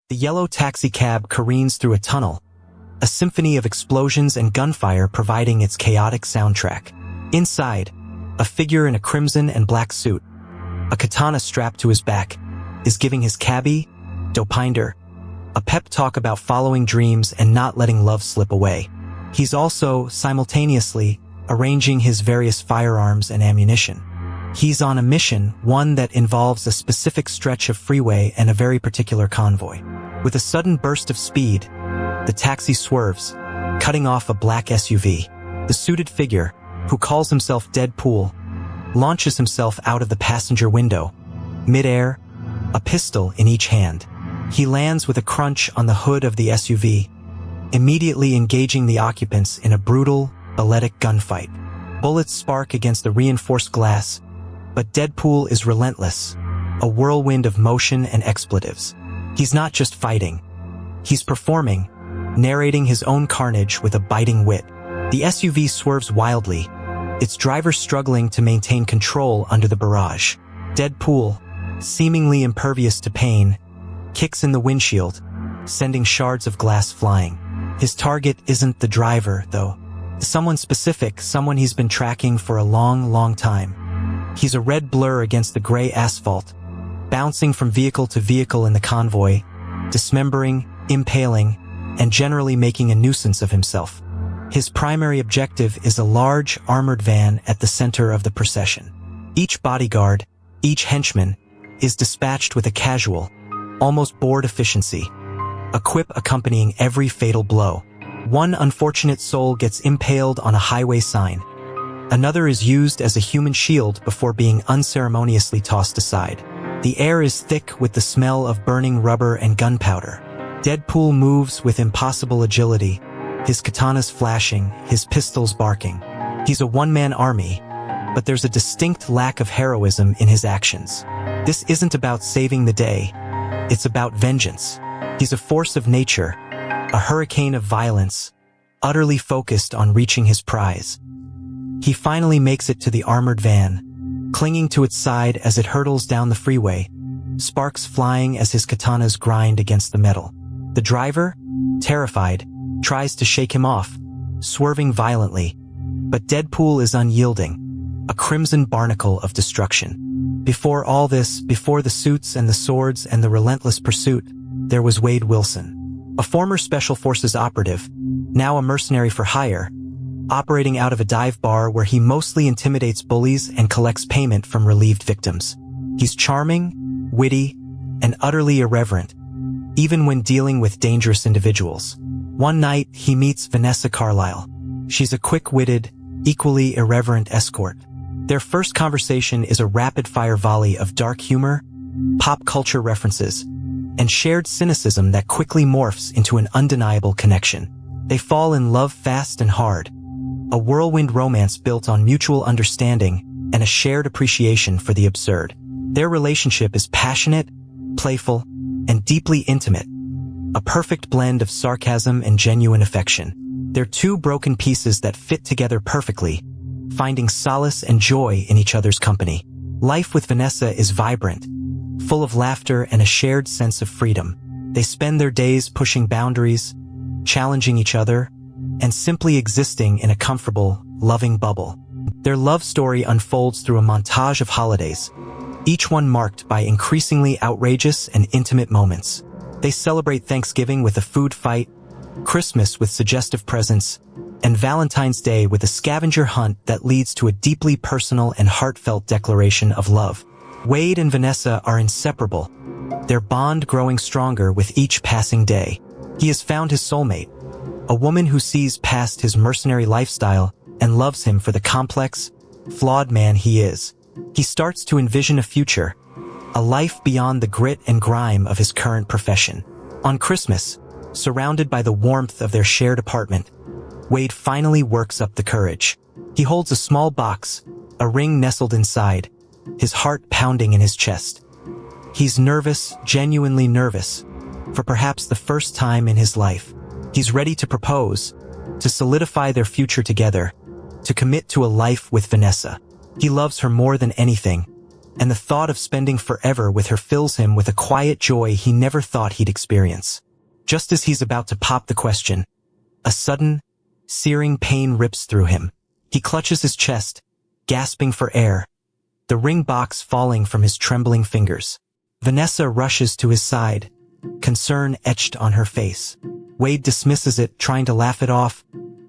The yellow taxicab careens through a tunnel, a symphony of explosions and gunfire providing its chaotic soundtrack. Inside, a figure in a crimson and black suit, a katana strapped to his back, is giving his cabbie, Dopinder, a pep talk about following dreams and not letting love slip away. He's also, simultaneously, arranging his various firearms and ammunition. He's on a mission, one that involves a specific stretch of freeway and a very particular convoy. With a sudden burst of speed, the taxi swerves, cutting off a black SUV. The suited figure, who calls himself Deadpool, launches himself out of the passenger window, mid-air, a pistol in each hand. He lands with a crunch on the hood of the SUV, immediately engaging the occupants in a brutal, balletic gunfight. Bullets spark against the reinforced glass, but Deadpool is relentless, a whirlwind of motion and expletives. He's not just fighting. He's performing, narrating his own carnage with a biting wit. The SUV swerves wildly, its driver struggling to maintain control under the barrage. Deadpool, seemingly impervious to pain, kicks in the windshield, sending shards of glass flying. His target isn't the driver, though. Someone specific, someone he's been tracking for a long, long time. He's a red blur against the gray asphalt, bouncing from vehicle to vehicle in the convoy, dismembering, impaling, and generally making a nuisance of himself. His primary objective is a large, armored van at the center of the procession. Each bodyguard, each henchman, is dispatched with a casual, almost bored efficiency, a quip accompanying every fatal blow. One unfortunate soul gets impaled on a highway sign. Another is used as a human shield before being unceremoniously tossed aside. The air is thick with the smell of burning rubber and gunpowder. Deadpool moves with impossible agility, his katanas flashing, his pistols barking. He's a one-man army, but there's a distinct lack of heroism in his actions. This isn't about saving the day. It's about vengeance. He's a force of nature, a hurricane of violence, utterly focused on reaching his prize. He finally makes it to the armored van, clinging to its side as it hurtles down the freeway, sparks flying as his katanas grind against the metal. The driver, terrified, tries to shake him off, swerving violently, but Deadpool is unyielding, a crimson barnacle of destruction. Before all this, before the suits and the swords and the relentless pursuit, there was Wade Wilson, a former Special Forces operative, now a mercenary for hire, operating out of a dive bar where he mostly intimidates bullies and collects payment from relieved victims. He's charming, witty, and utterly irreverent, even when dealing with dangerous individuals. One night, he meets Vanessa Carlyle. She's a quick-witted, equally irreverent escort. Their first conversation is a rapid-fire volley of dark humor, pop culture references, and shared cynicism that quickly morphs into an undeniable connection. They fall in love fast and hard, a whirlwind romance built on mutual understanding and a shared appreciation for the absurd. Their relationship is passionate, playful, and deeply intimate, a perfect blend of sarcasm and genuine affection. They're two broken pieces that fit together perfectly, finding solace and joy in each other's company. Life with Vanessa is vibrant, full of laughter and a shared sense of freedom. They spend their days pushing boundaries, challenging each other, and simply existing in a comfortable, loving bubble. Their love story unfolds through a montage of holidays, each one marked by increasingly outrageous and intimate moments. They celebrate Thanksgiving with a food fight, Christmas with suggestive presents, and Valentine's Day with a scavenger hunt that leads to a deeply personal and heartfelt declaration of love. Wade and Vanessa are inseparable, their bond growing stronger with each passing day. He has found his soulmate, a woman who sees past his mercenary lifestyle and loves him for the complex, flawed man he is. He starts to envision a future, a life beyond the grit and grime of his current profession. On Christmas, surrounded by the warmth of their shared apartment, Wade finally works up the courage. He holds a small box, a ring nestled inside, his heart pounding in his chest. He's nervous, genuinely nervous, for perhaps the first time in his life. He's ready to propose, to solidify their future together, to commit to a life with Vanessa. He loves her more than anything, and the thought of spending forever with her fills him with a quiet joy he never thought he'd experience. Just as he's about to pop the question, a sudden, searing pain rips through him. He clutches his chest, gasping for air, the ring box falling from his trembling fingers. Vanessa rushes to his side, concern etched on her face. Wade dismisses it, trying to laugh it off,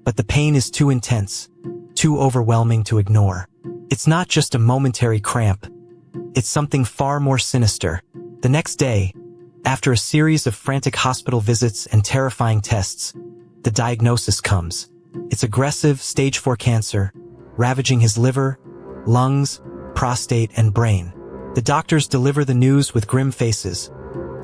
but the pain is too intense, too overwhelming to ignore. It's not just a momentary cramp. It's something far more sinister. The next day, after a series of frantic hospital visits and terrifying tests, the diagnosis comes. It's aggressive stage 4 cancer, ravaging his liver, lungs, prostate, and brain. The doctors deliver the news with grim faces,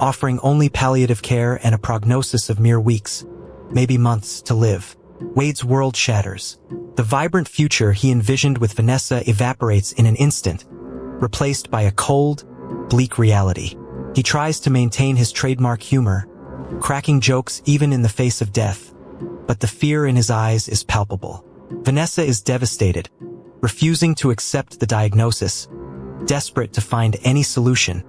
offering only palliative care and a prognosis of mere weeks, maybe months, to live. Wade's world shatters. The vibrant future he envisioned with Vanessa evaporates in an instant, replaced by a cold, bleak reality. He tries to maintain his trademark humor, cracking jokes even in the face of death, but the fear in his eyes is palpable. Vanessa is devastated, refusing to accept the diagnosis, desperate to find any solution,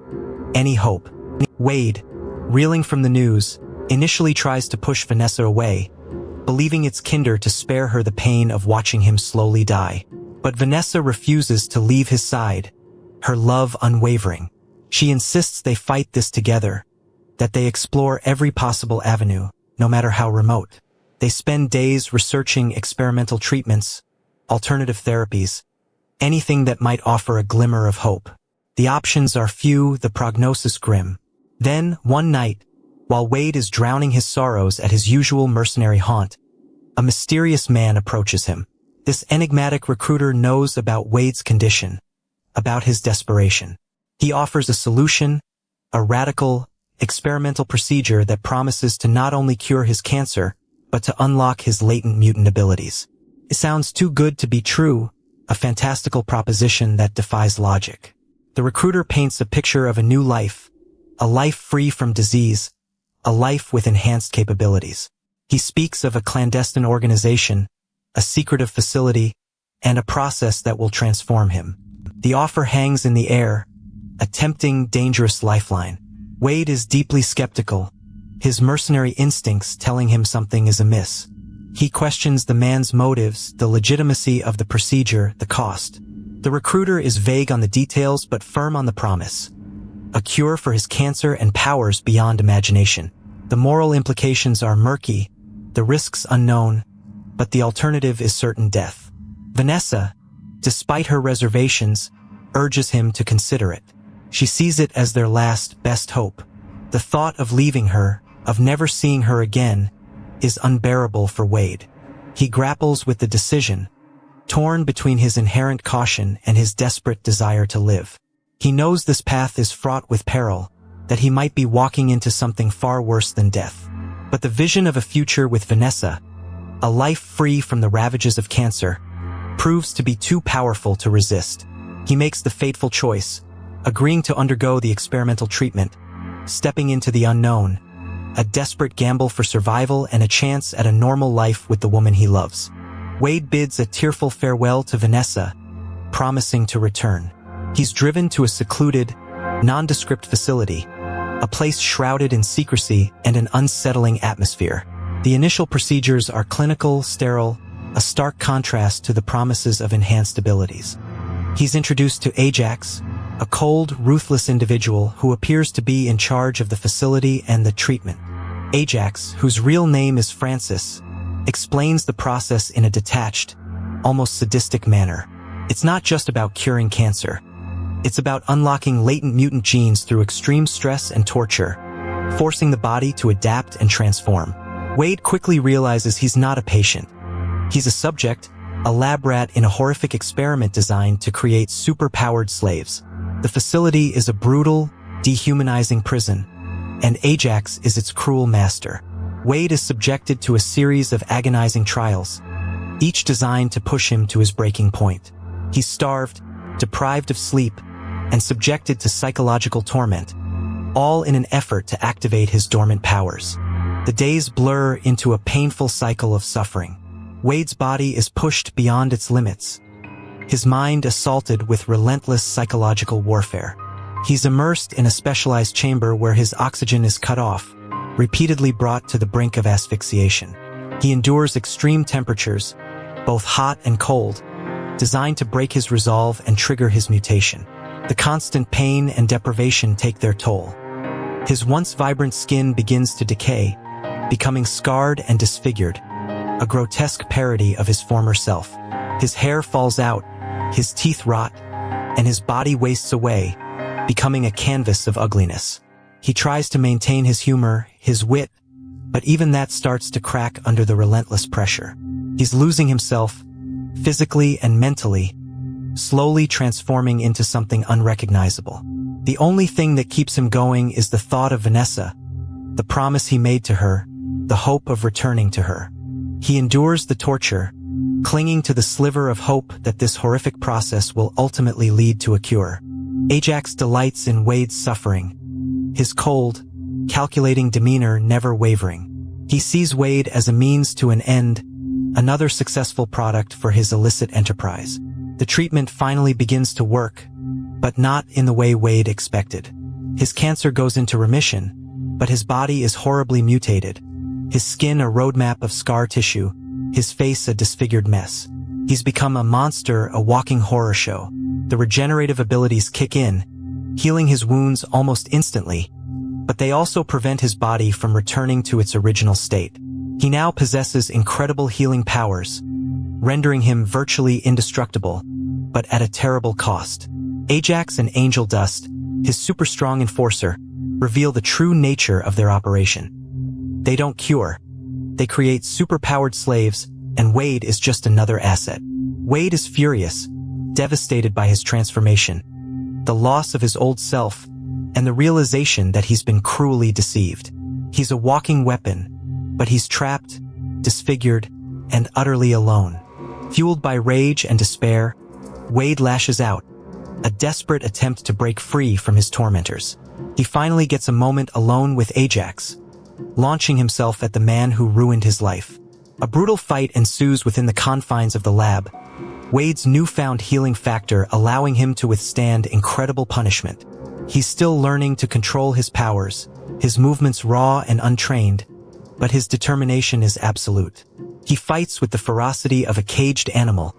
any hope. Wade, reeling from the news, initially tries to push Vanessa away, believing it's kinder to spare her the pain of watching him slowly die. But Vanessa refuses to leave his side, her love unwavering. She insists they fight this together, that they explore every possible avenue, no matter how remote. They spend days researching experimental treatments, alternative therapies, anything that might offer a glimmer of hope. The options are few, the prognosis grim. Then, one night, while Wade is drowning his sorrows at his usual mercenary haunt, a mysterious man approaches him. This enigmatic recruiter knows about Wade's condition, about his desperation. He offers a solution, a radical, experimental procedure that promises to not only cure his cancer, but to unlock his latent mutant abilities. It sounds too good to be true, a fantastical proposition that defies logic. The recruiter paints a picture of a new life, a life free from disease, a life with enhanced capabilities. He speaks of a clandestine organization, a secretive facility, and a process that will transform him. The offer hangs in the air, a tempting, dangerous lifeline. Wade is deeply skeptical, his mercenary instincts telling him something is amiss. He questions the man's motives, the legitimacy of the procedure, the cost. The recruiter is vague on the details but firm on the promise. A cure for his cancer and powers beyond imagination. The moral implications are murky, the risks unknown, but the alternative is certain death. Vanessa, despite her reservations, urges him to consider it. She sees it as their last, best hope. The thought of leaving her, of never seeing her again, is unbearable for Wade. He grapples with the decision, torn between his inherent caution and his desperate desire to live. He knows this path is fraught with peril, that he might be walking into something far worse than death. But the vision of a future with Vanessa, a life free from the ravages of cancer, proves to be too powerful to resist. He makes the fateful choice, agreeing to undergo the experimental treatment, stepping into the unknown, a desperate gamble for survival and a chance at a normal life with the woman he loves. Wade bids a tearful farewell to Vanessa, promising to return. He's driven to a secluded, nondescript facility, a place shrouded in secrecy and an unsettling atmosphere. The initial procedures are clinical, sterile, a stark contrast to the promises of enhanced abilities. He's introduced to Ajax, a cold, ruthless individual who appears to be in charge of the facility and the treatment. Ajax, whose real name is Francis, explains the process in a detached, almost sadistic manner. It's not just about curing cancer. It's about unlocking latent mutant genes through extreme stress and torture, forcing the body to adapt and transform. Wade quickly realizes he's not a patient. He's a subject, a lab rat in a horrific experiment designed to create superpowered slaves. The facility is a brutal, dehumanizing prison, and Ajax is its cruel master. Wade is subjected to a series of agonizing trials, each designed to push him to his breaking point. He's starved, deprived of sleep, and subjected to psychological torment, all in an effort to activate his dormant powers. The days blur into a painful cycle of suffering. Wade's body is pushed beyond its limits, his mind assaulted with relentless psychological warfare. He's immersed in a specialized chamber where his oxygen is cut off, repeatedly brought to the brink of asphyxiation. He endures extreme temperatures, both hot and cold, designed to break his resolve and trigger his mutation. The constant pain and deprivation take their toll. His once vibrant skin begins to decay, becoming scarred and disfigured, a grotesque parody of his former self. His hair falls out, his teeth rot, and his body wastes away, becoming a canvas of ugliness. He tries to maintain his humor, his wit, but even that starts to crack under the relentless pressure. He's losing himself, physically and mentally, slowly transforming into something unrecognizable. The only thing that keeps him going is the thought of Vanessa, the promise he made to her, the hope of returning to her. He endures the torture, clinging to the sliver of hope that this horrific process will ultimately lead to a cure. Ajax delights in Wade's suffering, his cold, calculating demeanor never wavering. He sees Wade as a means to an end, another successful product for his illicit enterprise. The treatment finally begins to work, but not in the way Wade expected. His cancer goes into remission, but his body is horribly mutated. His skin a roadmap of scar tissue, his face a disfigured mess. He's become a monster, a walking horror show. The regenerative abilities kick in, healing his wounds almost instantly, but they also prevent his body from returning to its original state. He now possesses incredible healing powers, rendering him virtually indestructible, but at a terrible cost. Ajax and Angel Dust, his super-strong enforcer, reveal the true nature of their operation. They don't cure. They create super-powered slaves, and Wade is just another asset. Wade is furious, devastated by his transformation, the loss of his old self, and the realization that he's been cruelly deceived. He's a walking weapon, but he's trapped, disfigured, and utterly alone. Fueled by rage and despair, Wade lashes out, a desperate attempt to break free from his tormentors. He finally gets a moment alone with Ajax, launching himself at the man who ruined his life. A brutal fight ensues within the confines of the lab, Wade's newfound healing factor allowing him to withstand incredible punishment. He's still learning to control his powers, his movements raw and untrained, but his determination is absolute. He fights with the ferocity of a caged animal,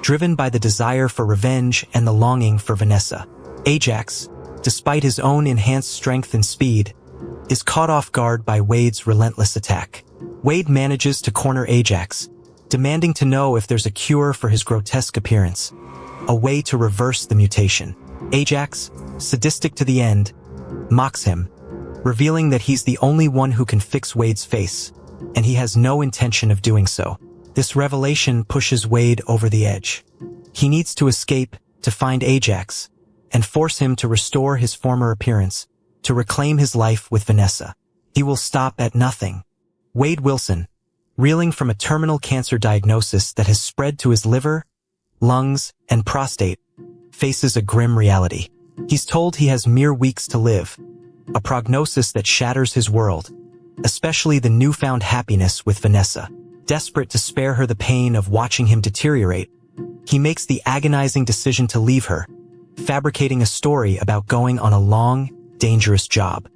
driven by the desire for revenge and the longing for Vanessa. Ajax, despite his own enhanced strength and speed, is caught off guard by Wade's relentless attack. Wade manages to corner Ajax, demanding to know if there's a cure for his grotesque appearance, a way to reverse the mutation. Ajax, sadistic to the end, mocks him, revealing that he's the only one who can fix Wade's face, and he has no intention of doing so. This revelation pushes Wade over the edge. He needs to escape to find Ajax and force him to restore his former appearance, to reclaim his life with Vanessa. He will stop at nothing. Wade Wilson, reeling from a terminal cancer diagnosis that has spread to his liver, lungs, and prostate, faces a grim reality. He's told he has mere weeks to live, a prognosis that shatters his world, especially the newfound happiness with Vanessa. Desperate to spare her the pain of watching him deteriorate, he makes the agonizing decision to leave her, fabricating a story about going on a long, dangerous job.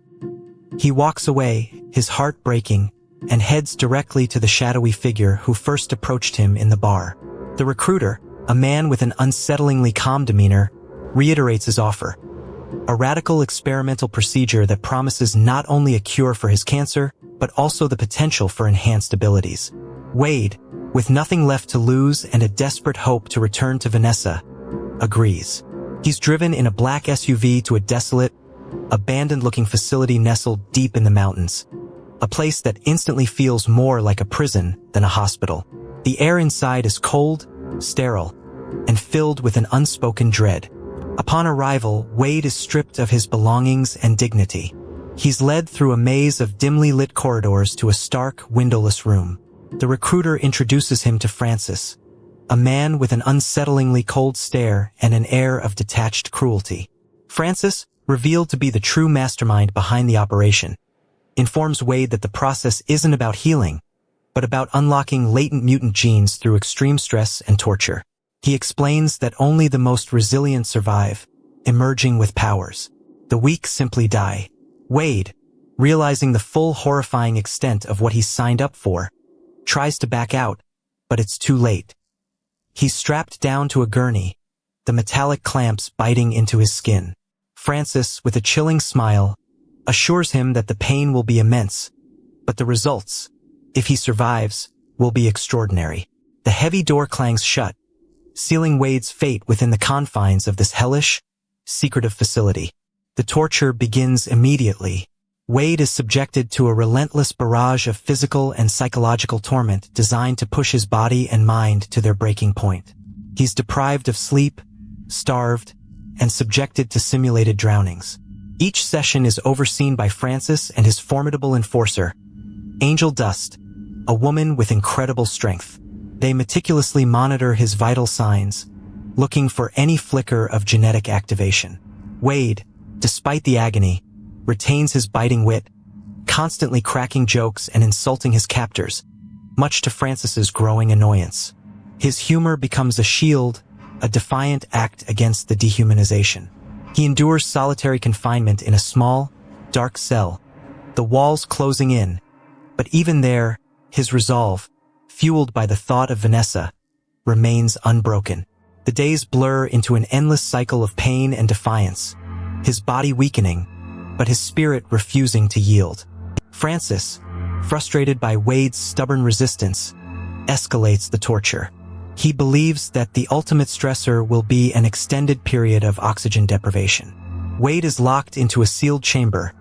He walks away, his heart breaking, and heads directly to the shadowy figure who first approached him in the bar. The recruiter, a man with an unsettlingly calm demeanor, reiterates his offer. A radical experimental procedure that promises not only a cure for his cancer, but also the potential for enhanced abilities. Wade, with nothing left to lose and a desperate hope to return to Vanessa, agrees. He's driven in a black SUV to a desolate, abandoned-looking facility nestled deep in the mountains, a place that instantly feels more like a prison than a hospital. The air inside is cold, sterile, and filled with an unspoken dread. Upon arrival, Wade is stripped of his belongings and dignity. He's led through a maze of dimly lit corridors to a stark, windowless room. The recruiter introduces him to Francis, a man with an unsettlingly cold stare and an air of detached cruelty. Francis, revealed to be the true mastermind behind the operation, informs Wade that the process isn't about healing, but about unlocking latent mutant genes through extreme stress and torture. He explains that only the most resilient survive, emerging with powers. The weak simply die. Wade, realizing the full horrifying extent of what he's signed up for, tries to back out, but it's too late. He's strapped down to a gurney, the metallic clamps biting into his skin. Francis, with a chilling smile, assures him that the pain will be immense, but the results, if he survives, will be extraordinary. The heavy door clangs shut, sealing Wade's fate within the confines of this hellish, secretive facility. The torture begins immediately. Wade is subjected to a relentless barrage of physical and psychological torment designed to push his body and mind to their breaking point. He's deprived of sleep, starved, and subjected to simulated drownings. Each session is overseen by Francis and his formidable enforcer, Angel Dust, a woman with incredible strength. They meticulously monitor his vital signs, looking for any flicker of genetic activation. Wade, despite the agony, retains his biting wit, constantly cracking jokes and insulting his captors, much to Francis's growing annoyance. His humor becomes a shield, a defiant act against the dehumanization. He endures solitary confinement in a small, dark cell, the walls closing in, but even there, his resolve, fueled by the thought of Vanessa, remains unbroken. The days blur into an endless cycle of pain and defiance, his body weakening, but his spirit refusing to yield. Francis, frustrated by Wade's stubborn resistance, escalates the torture. He believes that the ultimate stressor will be an extended period of oxygen deprivation. Wade is locked into a sealed chamber,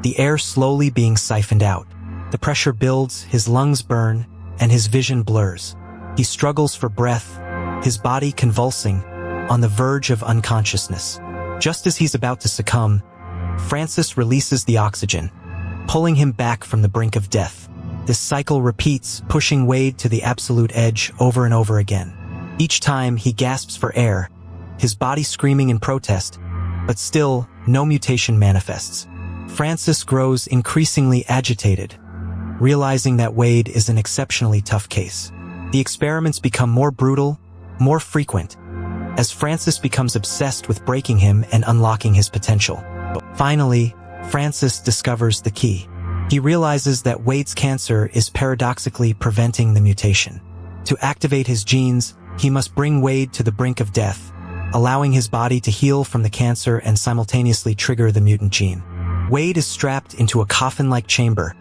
the air slowly being siphoned out. The pressure builds, his lungs burn, and his vision blurs. He struggles for breath, his body convulsing, on the verge of unconsciousness. Just as he's about to succumb, Francis releases the oxygen, pulling him back from the brink of death. This cycle repeats, pushing Wade to the absolute edge over and over again. Each time he gasps for air, his body screaming in protest, but still, no mutation manifests. Francis grows increasingly agitated, realizing that Wade is an exceptionally tough case. The experiments become more brutal, more frequent, as Francis becomes obsessed with breaking him and unlocking his potential. Finally, Francis discovers the key. He realizes that Wade's cancer is paradoxically preventing the mutation. To activate his genes, he must bring Wade to the brink of death, allowing his body to heal from the cancer and simultaneously trigger the mutant gene. Wade is strapped into a coffin-like chamber,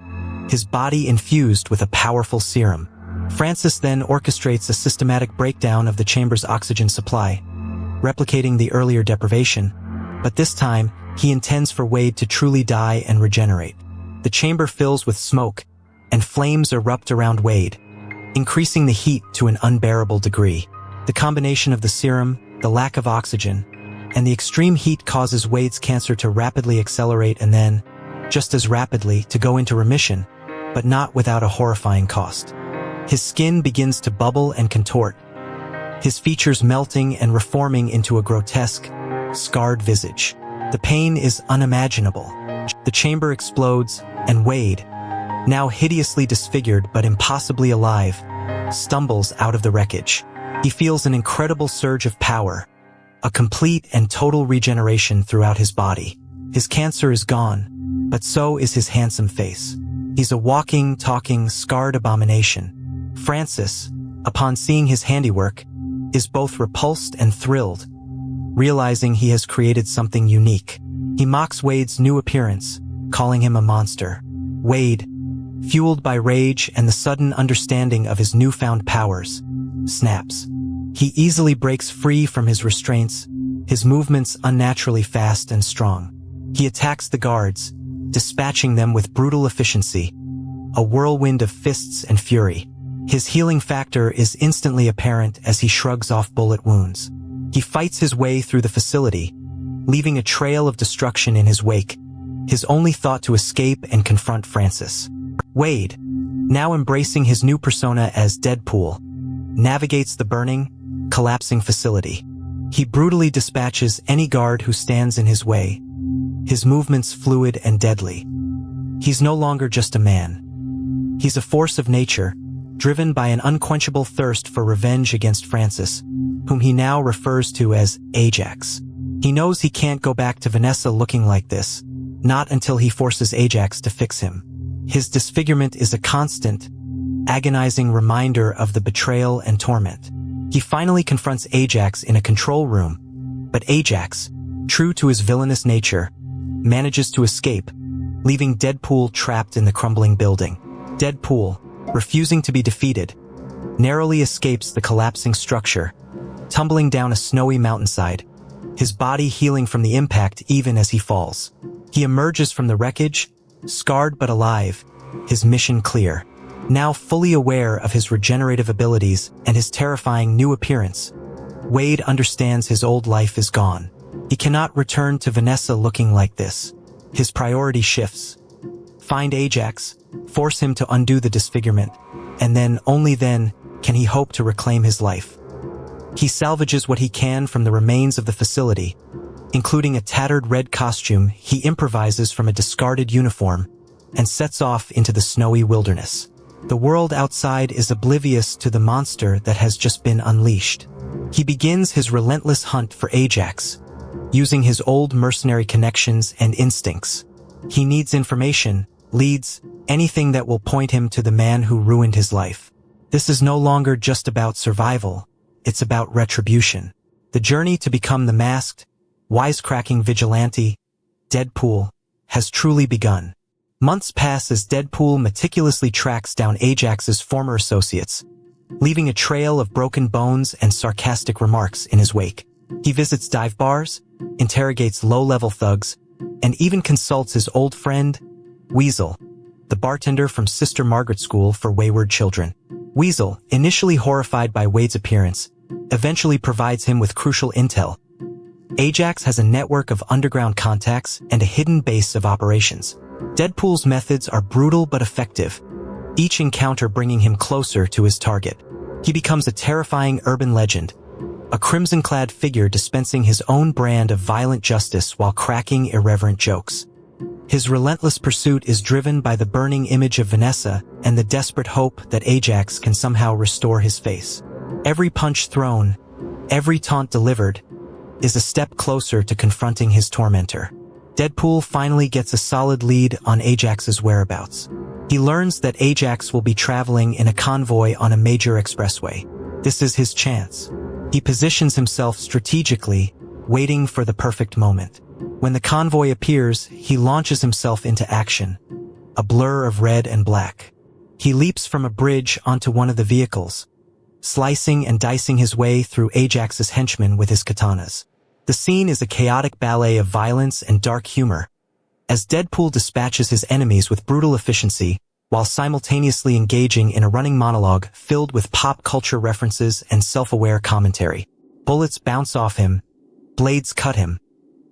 his body infused with a powerful serum. Francis then orchestrates a systematic breakdown of the chamber's oxygen supply, replicating the earlier deprivation, but this time, he intends for Wade to truly die and regenerate. The chamber fills with smoke, and flames erupt around Wade, increasing the heat to an unbearable degree. The combination of the serum, the lack of oxygen, and the extreme heat causes Wade's cancer to rapidly accelerate and then, just as rapidly, to go into remission, but not without a horrifying cost. His skin begins to bubble and contort, his features melting and reforming into a grotesque, scarred visage. The pain is unimaginable. The chamber explodes, and Wade, now hideously disfigured but impossibly alive, stumbles out of the wreckage. He feels an incredible surge of power, a complete and total regeneration throughout his body. His cancer is gone, but so is his handsome face. He's a walking, talking, scarred abomination. Francis, upon seeing his handiwork, is both repulsed and thrilled, realizing he has created something unique. He mocks Wade's new appearance, calling him a monster. Wade, fueled by rage and the sudden understanding of his newfound powers, snaps. He easily breaks free from his restraints, his movements unnaturally fast and strong. He attacks the guards, dispatching them with brutal efficiency, a whirlwind of fists and fury. His healing factor is instantly apparent as he shrugs off bullet wounds. He fights his way through the facility, leaving a trail of destruction in his wake, his only thought to escape and confront Francis. Wade, now embracing his new persona as Deadpool, navigates the burning, collapsing facility. He brutally dispatches any guard who stands in his way, his movements fluid and deadly. He's no longer just a man. He's a force of nature, driven by an unquenchable thirst for revenge against Francis, whom he now refers to as Ajax. He knows he can't go back to Vanessa looking like this, not until he forces Ajax to fix him. His disfigurement is a constant, agonizing reminder of the betrayal and torment. He finally confronts Ajax in a control room, but Ajax, true to his villainous nature, manages to escape, leaving Deadpool trapped in the crumbling building. Deadpool, refusing to be defeated, narrowly escapes the collapsing structure, tumbling down a snowy mountainside, his body healing from the impact even as he falls. He emerges from the wreckage, scarred but alive, his mission clear. Now fully aware of his regenerative abilities and his terrifying new appearance, Wade understands his old life is gone. He cannot return to Vanessa looking like this. His priority shifts. Find Ajax, force him to undo the disfigurement, and then, only then, can he hope to reclaim his life. He salvages what he can from the remains of the facility, including a tattered red costume he improvises from a discarded uniform, and sets off into the snowy wilderness. The world outside is oblivious to the monster that has just been unleashed. He begins his relentless hunt for Ajax, using his old mercenary connections and instincts. He needs information, leads, anything that will point him to the man who ruined his life. This is no longer just about survival, it's about retribution. The journey to become the masked, wisecracking vigilante, Deadpool, has truly begun. Months pass as Deadpool meticulously tracks down Ajax's former associates, leaving a trail of broken bones and sarcastic remarks in his wake. He visits dive bars, interrogates low-level thugs, and even consults his old friend, Weasel, the bartender from Sister Margaret's School for Wayward Children. Weasel, initially horrified by Wade's appearance, eventually provides him with crucial intel. Ajax has a network of underground contacts and a hidden base of operations. Deadpool's methods are brutal but effective, each encounter bringing him closer to his target. He becomes a terrifying urban legend, a crimson-clad figure dispensing his own brand of violent justice while cracking irreverent jokes. His relentless pursuit is driven by the burning image of Vanessa and the desperate hope that Ajax can somehow restore his face. Every punch thrown, every taunt delivered, is a step closer to confronting his tormentor. Deadpool finally gets a solid lead on Ajax's whereabouts. He learns that Ajax will be traveling in a convoy on a major expressway. This is his chance. He positions himself strategically, waiting for the perfect moment. When the convoy appears, he launches himself into action, a blur of red and black. He leaps from a bridge onto one of the vehicles, slicing and dicing his way through Ajax's henchmen with his katanas. The scene is a chaotic ballet of violence and dark humor, as Deadpool dispatches his enemies with brutal efficiency while simultaneously engaging in a running monologue filled with pop culture references and self-aware commentary. Bullets bounce off him, blades cut him,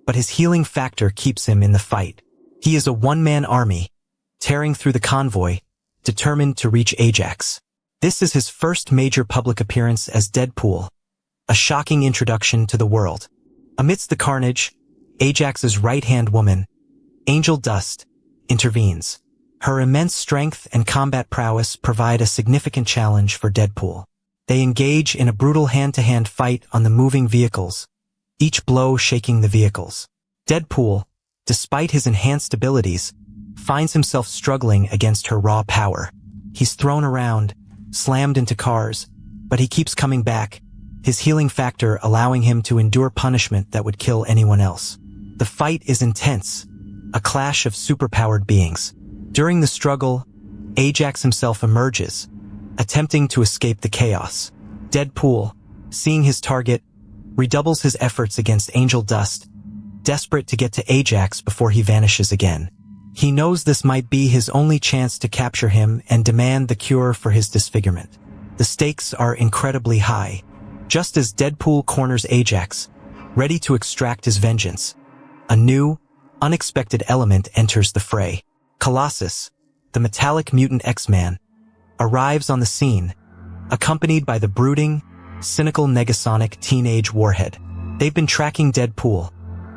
but his healing factor keeps him in the fight. He is a one-man army, tearing through the convoy, determined to reach Ajax. This is his first major public appearance as Deadpool, a shocking introduction to the world. Amidst the carnage, Ajax's right-hand woman, Angel Dust, intervenes. Her immense strength and combat prowess provide a significant challenge for Deadpool. They engage in a brutal hand-to-hand fight on the moving vehicles, each blow shaking the vehicles. Deadpool, despite his enhanced abilities, finds himself struggling against her raw power. He's thrown around, slammed into cars, but he keeps coming back, his healing factor allowing him to endure punishment that would kill anyone else. The fight is intense, a clash of superpowered beings. During the struggle, Ajax himself emerges, attempting to escape the chaos. Deadpool, seeing his target, redoubles his efforts against Angel Dust, desperate to get to Ajax before he vanishes again. He knows this might be his only chance to capture him and demand the cure for his disfigurement. The stakes are incredibly high. Just as Deadpool corners Ajax, ready to extract his vengeance, a new, unexpected element enters the fray. Colossus, the metallic mutant X-Man, arrives on the scene, accompanied by the brooding, cynical Negasonic teenage warhead. They've been tracking Deadpool,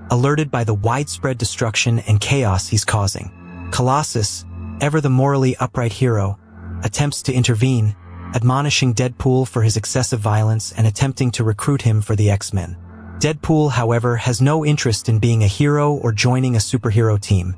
alerted by the widespread destruction and chaos he's causing. Colossus, ever the morally upright hero, attempts to intervene, admonishing Deadpool for his excessive violence and attempting to recruit him for the X-Men. Deadpool, however, has no interest in being a hero or joining a superhero team.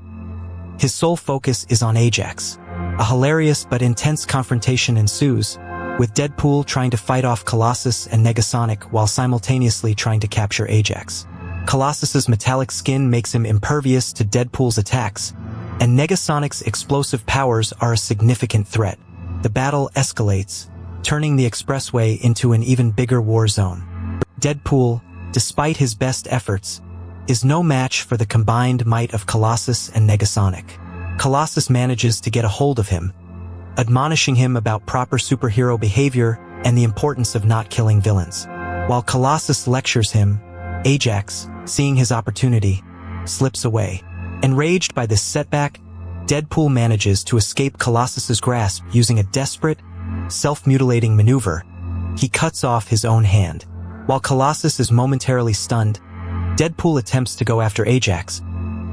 His sole focus is on Ajax. A hilarious but intense confrontation ensues, with Deadpool trying to fight off Colossus and Negasonic while simultaneously trying to capture Ajax. Colossus's metallic skin makes him impervious to Deadpool's attacks, and Negasonic's explosive powers are a significant threat. The battle escalates, turning the Expressway into an even bigger war zone. Deadpool, despite his best efforts, is no match for the combined might of Colossus and Negasonic. Colossus manages to get a hold of him, admonishing him about proper superhero behavior and the importance of not killing villains. While Colossus lectures him, Ajax, seeing his opportunity, slips away. Enraged by this setback, Deadpool manages to escape Colossus's grasp using a desperate, self-mutilating maneuver. He cuts off his own hand. While Colossus is momentarily stunned, Deadpool attempts to go after Ajax,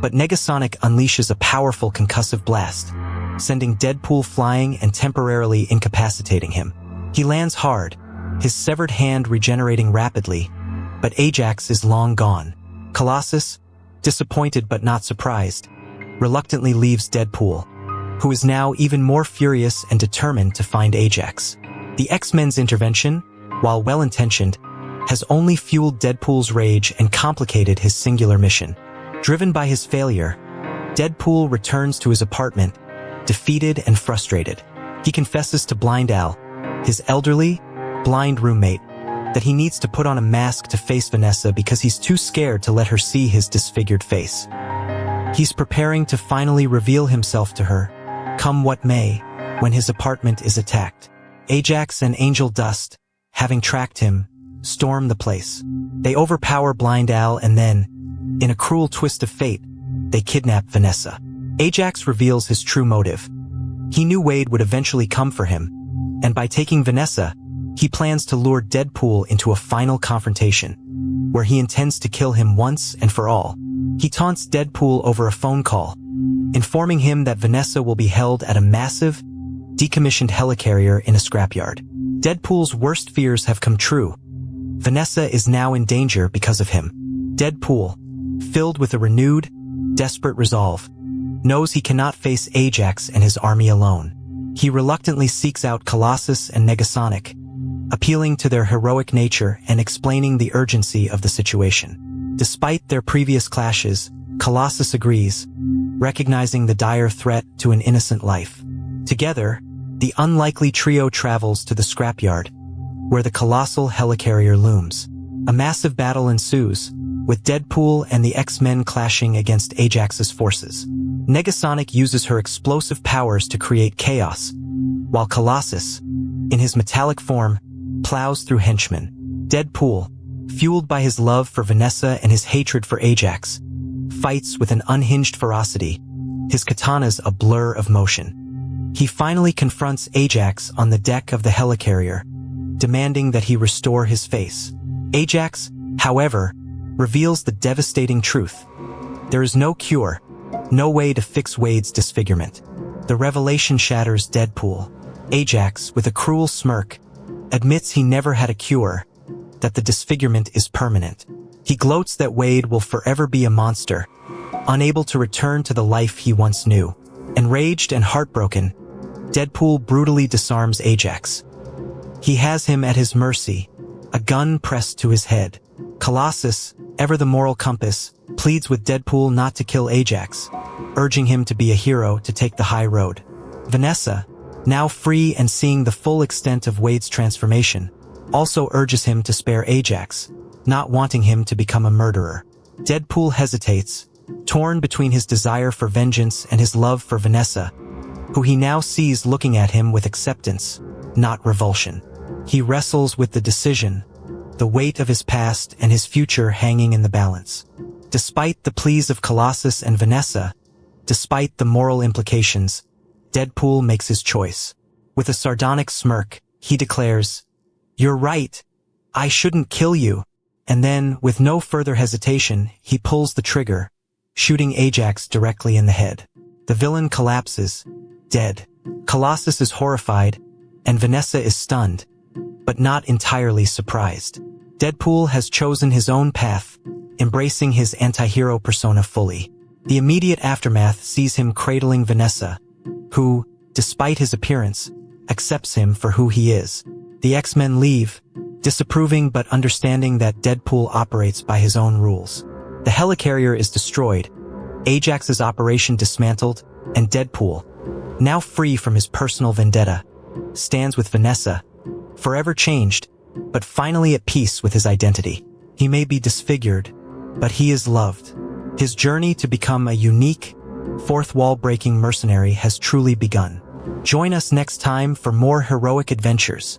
but Negasonic unleashes a powerful concussive blast, sending Deadpool flying and temporarily incapacitating him. He lands hard, his severed hand regenerating rapidly, but Ajax is long gone. Colossus, disappointed but not surprised, reluctantly leaves Deadpool, who is now even more furious and determined to find Ajax. The X-Men's intervention, while well-intentioned, has only fueled Deadpool's rage and complicated his singular mission. Driven by his failure, Deadpool returns to his apartment, defeated and frustrated. He confesses to Blind Al, his elderly, blind roommate, that he needs to put on a mask to face Vanessa because he's too scared to let her see his disfigured face. He's preparing to finally reveal himself to her, come what may, when his apartment is attacked. Ajax and Angel Dust, having tracked him, storm the place. They overpower Blind Al and then, in a cruel twist of fate, they kidnap Vanessa. Ajax reveals his true motive. He knew Wade would eventually come for him, and by taking Vanessa, he plans to lure Deadpool into a final confrontation, where he intends to kill him once and for all. He taunts Deadpool over a phone call, informing him that Vanessa will be held at a massive, decommissioned helicarrier in a scrapyard. Deadpool's worst fears have come true. Vanessa is now in danger because of him. Deadpool, filled with a renewed, desperate resolve, knows he cannot face Ajax and his army alone. He reluctantly seeks out Colossus and Negasonic, appealing to their heroic nature and explaining the urgency of the situation. Despite their previous clashes, Colossus agrees, recognizing the dire threat to an innocent life. Together, the unlikely trio travels to the scrapyard, where the colossal helicarrier looms. A massive battle ensues, with Deadpool and the X-Men clashing against Ajax's forces. Negasonic uses her explosive powers to create chaos, while Colossus, in his metallic form, plows through henchmen. Deadpool, fueled by his love for Vanessa and his hatred for Ajax, fights with an unhinged ferocity, his katanas a blur of motion. He finally confronts Ajax on the deck of the helicarrier, demanding that he restore his face. Ajax, however, reveals the devastating truth. There is no cure, no way to fix Wade's disfigurement. The revelation shatters Deadpool. Ajax, with a cruel smirk, admits he never had a cure, that the disfigurement is permanent. He gloats that Wade will forever be a monster, unable to return to the life he once knew. Enraged and heartbroken, Deadpool brutally disarms Ajax. He has him at his mercy, a gun pressed to his head. Colossus, ever the moral compass, pleads with Deadpool not to kill Ajax, urging him to be a hero to take the high road. Vanessa, now free and seeing the full extent of Wade's transformation, also urges him to spare Ajax, not wanting him to become a murderer. Deadpool hesitates, torn between his desire for vengeance and his love for Vanessa, who he now sees looking at him with acceptance, not revulsion. He wrestles with the decision, the weight of his past and his future hanging in the balance. Despite the pleas of Colossus and Vanessa, despite the moral implications, Deadpool makes his choice. With a sardonic smirk, he declares, "You're right. I shouldn't kill you." And then, with no further hesitation, he pulls the trigger, shooting Ajax directly in the head. The villain collapses, dead. Colossus is horrified, and Vanessa is stunned, but not entirely surprised. Deadpool has chosen his own path, embracing his anti-hero persona fully. The immediate aftermath sees him cradling Vanessa, who, despite his appearance, accepts him for who he is. The X-Men leave, disapproving but understanding that Deadpool operates by his own rules. The helicarrier is destroyed, Ajax's operation dismantled, and Deadpool, now free from his personal vendetta, stands with Vanessa, forever changed, but finally at peace with his identity. He may be disfigured, but he is loved. His journey to become a unique, fourth-wall-breaking mercenary has truly begun. Join us next time for more heroic adventures.